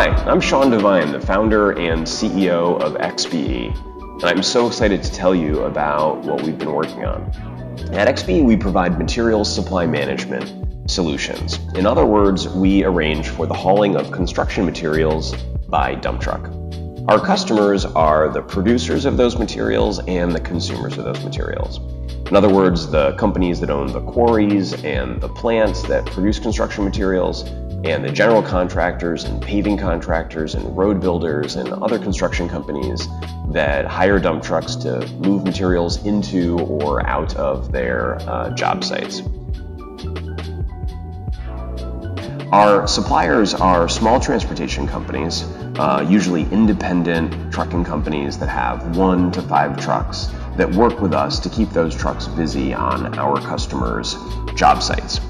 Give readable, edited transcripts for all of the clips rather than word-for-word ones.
Hi, I'm Sean Devine, the founder and CEO of XBE, and I'm so excited to tell you about what we've been working on. At XBE, we provide materials supply management solutions. In other words, we arrange for the hauling of construction materials by dump truck. Our customers are the producers of those materials and the consumers of those materials. In other words, the companies that own the quarries and the plants that produce construction materials, and the general contractors and paving contractors and road builders and other construction companies that hire dump trucks to move materials into or out of their job sites. Our suppliers are small transportation companies, usually independent trucking companies that have 1 to 5 trucks that work with us to keep those trucks busy on our customers' job sites.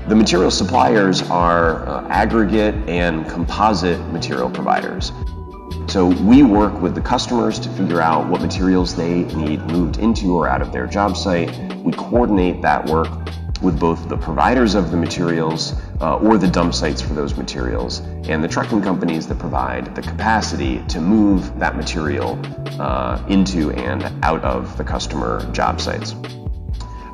The material suppliers are aggregate and composite material providers. So we work with the customers to figure out what materials they need moved into or out of their job site. We coordinate that work with both the providers of the materials or the dump sites for those materials and the trucking companies that provide the capacity to move that material into and out of the customer job sites.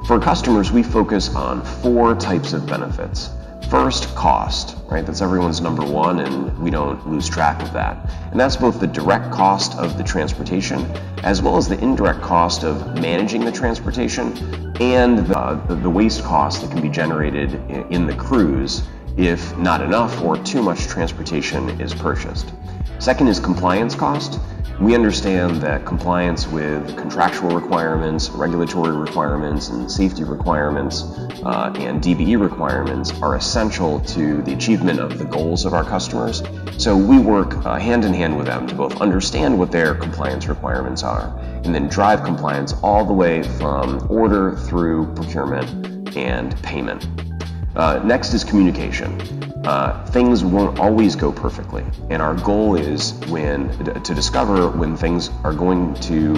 For customers, we focus on 4 types of benefits. First, cost, right? That's everyone's number one, and we don't lose track of that. And that's both the direct cost of the transportation, as well as the indirect cost of managing the transportation, and the waste cost that can be generated in the crews if not enough or too much transportation is purchased. Second is compliance cost. We understand that compliance with contractual requirements, regulatory requirements, and safety requirements, and DBE requirements are essential to the achievement of the goals of our customers. So we work hand in hand with them to both understand what their compliance requirements are and then drive compliance all the way from order through procurement and payment. Next is communication. Things won't always go perfectly, and our goal is to discover when things are going to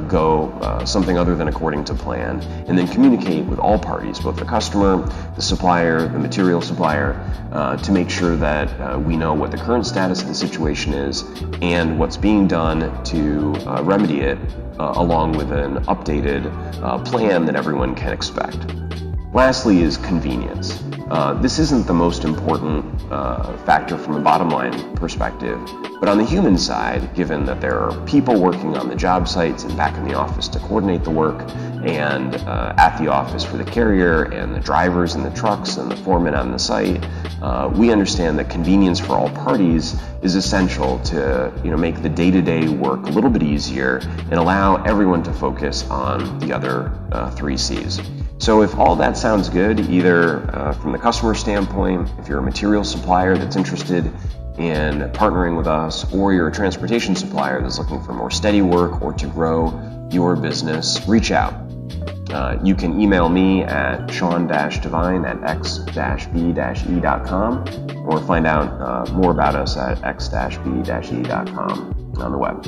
go something other than according to plan, and then communicate with all parties, both the customer, the supplier, the material supplier, to make sure that we know what the current status of the situation is and what's being done to remedy it, along with an updated plan that everyone can expect. Lastly is convenience. This isn't the most important factor from a bottom line perspective, but on the human side, given that there are people working on the job sites and back in the office to coordinate the work, and at the office for the carrier and the drivers and the trucks and the foremen on the site, we understand that convenience for all parties is essential to make the day-to-day work a little bit easier and allow everyone to focus on the other 3 C's. So if all that sounds good, either from the customer standpoint, if you're a material supplier that's interested in partnering with us, or you're a transportation supplier that's looking for more steady work or to grow your business, reach out. You can email me at sean-devine@x-be-e.com or find out more about us at x-be-e.com on the web.